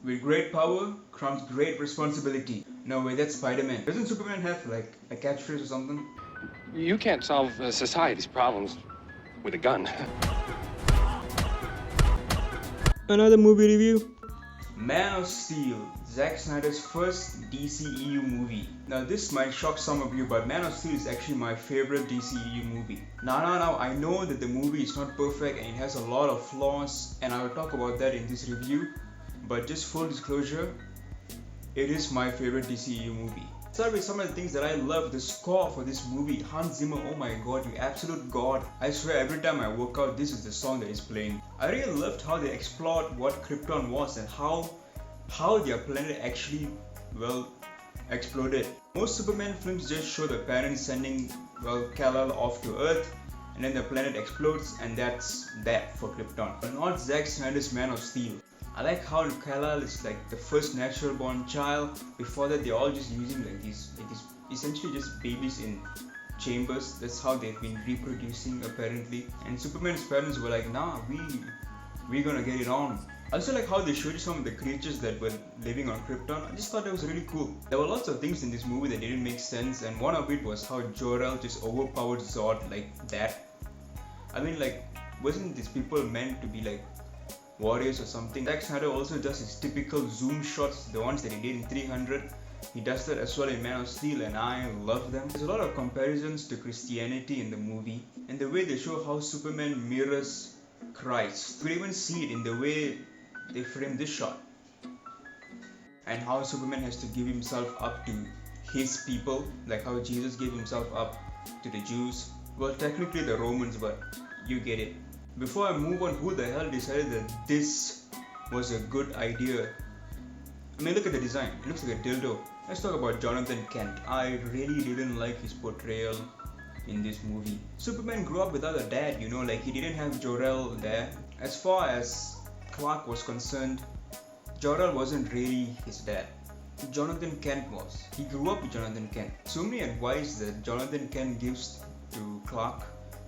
With great power comes great responsibility. No way, that's Spider-Man. Doesn't Superman have like a catchphrase or something? You can't solve society's problems with a gun. Another movie review. Man of Steel, Zack Snyder's first DCEU movie. Now this might shock some of you, but Man of Steel is actually my favorite DCEU movie. Now, I know that the movie is not perfect and it has a lot of flaws, and I will talk about that in this review. But just full disclosure, it is my favorite DCEU movie. Start with some of the things that I love. The score for this movie, Hans Zimmer, oh my god, you absolute god. I swear every time I work out, this is the song that is playing. I really loved how they explored what Krypton was and how their planet actually, well, exploded. Most Superman films just show the parents sending, well, Kal-El off to Earth, and then the planet explodes, and that's that for Krypton. But not Zack Snyder's Man of Steel. I like how Kal-El is like the first natural born child. Before that, they're all just using like these essentially just babies in chambers. That's how they've been reproducing apparently. And Superman's parents were like, nah, we're gonna get it on. I also like how they showed you some of the creatures that were living on Krypton. I just thought that was really cool. There were lots of things in this movie that didn't make sense, and one of it was how Jor-El just overpowered Zod like that. I mean, like, wasn't these people meant to be like warriors or something? Zack Snyder also does his typical zoom shots, the ones that he did in 300. He does that as well in Man of Steel, and I love them. There's a lot of comparisons to Christianity in the movie, and the way they show how Superman mirrors Christ. You could even see it in the way they frame this shot, and how Superman has to give himself up to his people, like how Jesus gave himself up to the Jews. Well, technically the Romans, but you get it. Before I move on, who the hell decided that this was a good idea? I mean, look at the design. It looks like a dildo. Let's talk about Jonathan Kent. I really didn't like his portrayal in this movie. Superman grew up without a dad, you know, like he didn't have Jor-El there. As far as Clark was concerned, Jor-El wasn't really his dad. Jonathan Kent was. He grew up with Jonathan Kent. So many advice that Jonathan Kent gives to Clark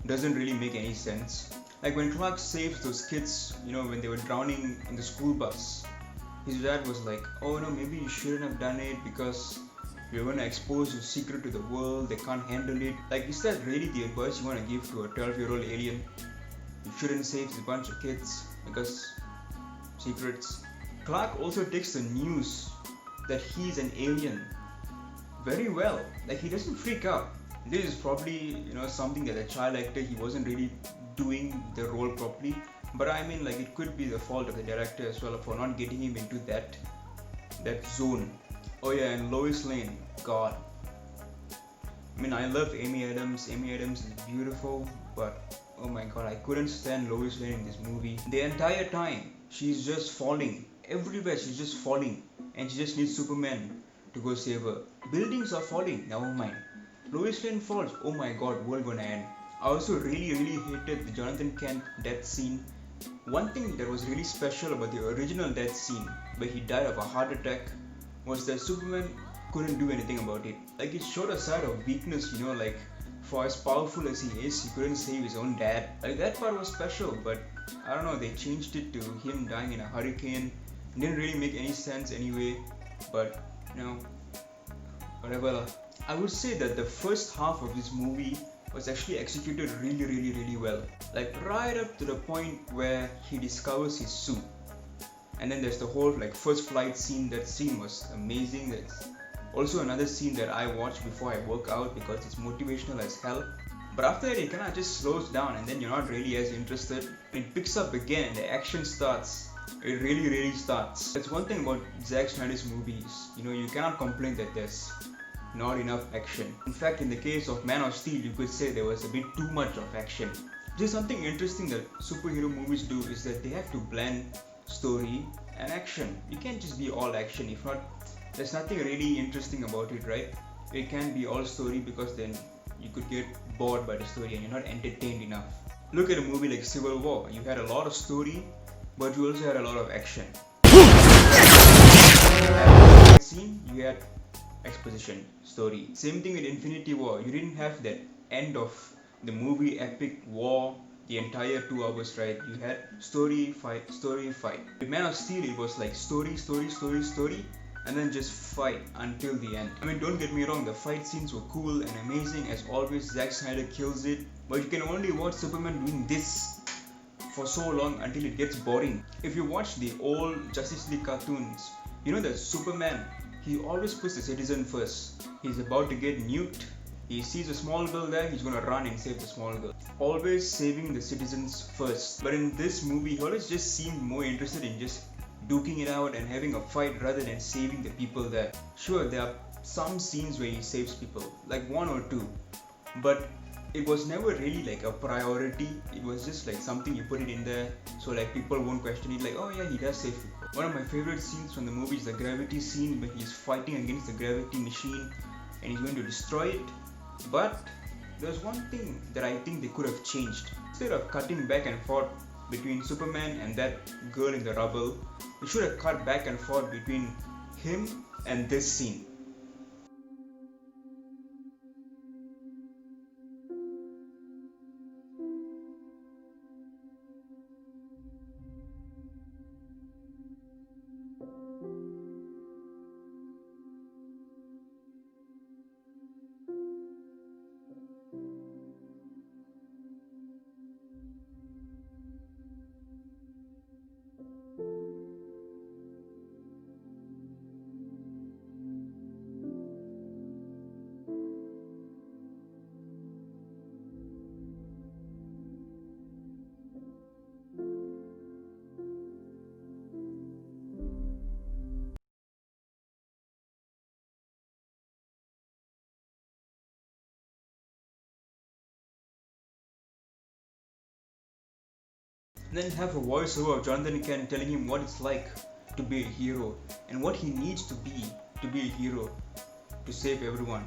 doesn't really make any sense. Like when Clark saves those kids, you know, when they were drowning in the school bus, his dad was like, oh no, maybe you shouldn't have done it because you're going to expose your secret to the world, they can't handle it. Like, is that really the advice you want to give to a 12-year-old alien? You shouldn't save a bunch of kids because secrets. Clark also takes the news that he's an alien very well. Like, he doesn't freak out. This is probably, you know, something that a child actor, he wasn't really doing the role properly. But I mean, like, it could be the fault of the director as well for not getting him into that zone. Oh yeah, and Lois Lane, God. I mean, I love Amy Adams. Amy Adams is beautiful, but oh my god, I couldn't stand Lois Lane in this movie. The entire time, she's just falling. Everywhere she's just falling, and she just needs Superman to go save her. Buildings are falling, never mind. Lois Lane falls, oh my god, world gonna end. I also really hated the Jonathan Kent death scene. One thing that was really special about the original death scene, where he died of a heart attack, was that Superman couldn't do anything about it. Like, it showed a side of weakness, you know, like, for as powerful as he is, he couldn't save his own dad. Like, that part was special, but I don't know, they changed it to him dying in a hurricane. It didn't really make any sense anyway, but, you know, whatever. I would say that the first half of this movie was actually executed really well. Like, right up to the point where he discovers his suit. And then there's the whole like first flight scene. That scene was amazing. That's also another scene that I watch before I work out because it's motivational as hell. But after that, it kind of just slows down, and then you're not really as interested. It picks up again, the action starts. It really starts. That's one thing about Zack Snyder's movies. You know, you cannot complain that there's not enough action. In fact, in the case of Man of Steel, you could say there was a bit too much of action. There's something interesting that superhero movies do is that they have to blend story and action. You can't just be all action. If not, there's nothing really interesting about it, right? It can be all story because then you could get bored by the story and you're not entertained enough. Look at a movie like Civil War. You had a lot of story, but you also had a lot of action. Scene, you had exposition, story. Same thing with Infinity War. You didn't have that end of the movie epic war the entire 2 hours, right? You had story, fight, story, fight. With Man of Steel, it was like story, story, story, story, and then just fight until the end. I mean, don't get me wrong, the fight scenes were cool and amazing. As always, Zack Snyder kills it. But you can only watch Superman doing this for so long until it gets boring. If you watch the old Justice League cartoons, you know that Superman, he always puts the citizen first. He's about to get nuked. He sees a small girl there, he's gonna run and save the small girl. Always saving the citizens first. But in this movie, he always just seemed more interested in just duking it out and having a fight rather than saving the people there. Sure, there are some scenes where he saves people, like 1 or 2. But it was never really like a priority. It was just like something you put it in there so like people won't question it, like, oh yeah, he does save people. One of my favorite scenes from the movie is the gravity scene where he's fighting against the gravity machine and he's going to destroy it. But there's one thing that I think they could have changed. Instead of cutting back and forth between Superman and that girl in the rubble, they should have cut back and forth between him and this scene. And then have a voiceover of Jonathan Kent telling him what it's like to be a hero and what he needs to be a hero, to save everyone,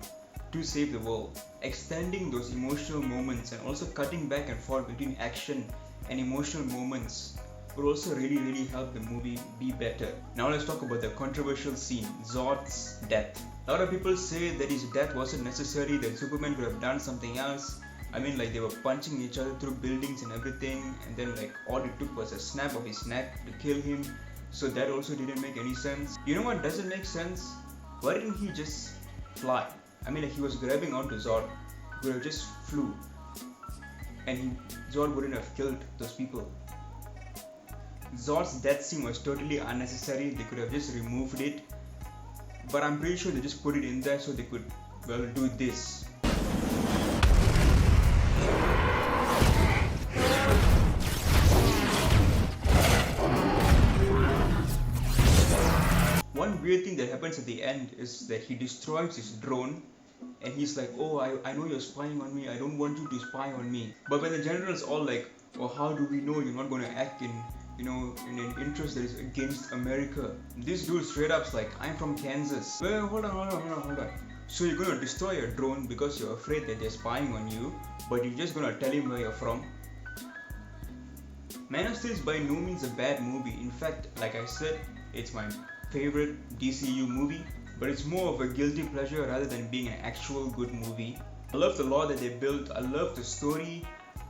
to save the world. Extending those emotional moments and also cutting back and forth between action and emotional moments would also really help the movie be better. Now let's talk about the controversial scene, Zod's death. A lot of people say that his death wasn't necessary, that Superman could have done something else. I mean, like, they were punching each other through buildings and everything, and then like all it took was a snap of his neck to kill him. So that also didn't make any sense. You know what doesn't make sense? Why didn't he just fly? I mean, like, he was grabbing onto Zod, he could have just flew, and Zod wouldn't have killed those people. Zod's death scene was totally unnecessary. They could have just removed it, but I'm pretty sure they just put it in there so they could, well, do this. One weird thing that happens at the end is that he destroys his drone and he's like, oh, I know you're spying on me, I don't want you to spy on me. But when the general's all like, oh, how do we know you're not going to act in an interest that is against America? This dude straight up's like, I'm from Kansas. Well, hold on. So you're going to destroy your drone because you're afraid that they're spying on you, but you're just going to tell him where you're from? Man of Steel is by no means a bad movie. In fact, like I said, it's my favorite DCU movie, but it's more of a guilty pleasure rather than being an actual good movie. I love the lore that they built, I love the story,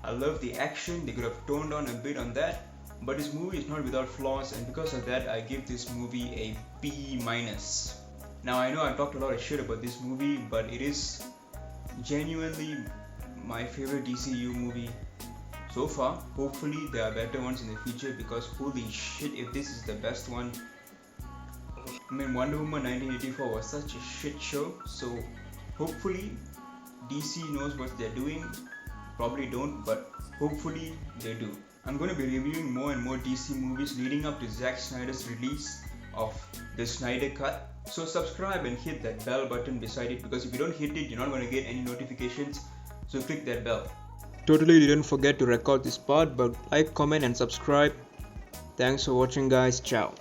I love the action. They could have toned down a bit on that, but this movie is not without flaws, and because of that I give this movie a B-. Now I know I talked a lot of shit about this movie, but it is genuinely my favorite DCU movie so far. Hopefully there are better ones in the future, because holy shit, if this is the best one. I mean, Wonder Woman 1984 was such a shit show, so hopefully DC knows what they're doing. Probably don't, but hopefully they do. I'm going to be reviewing more and more DC movies leading up to Zack Snyder's release of the Snyder Cut. So subscribe and hit that bell button beside it, because if you don't hit it, you're not going to get any notifications. So click that bell. Totally didn't forget to record this part, but like, comment and subscribe. Thanks for watching, guys. Ciao.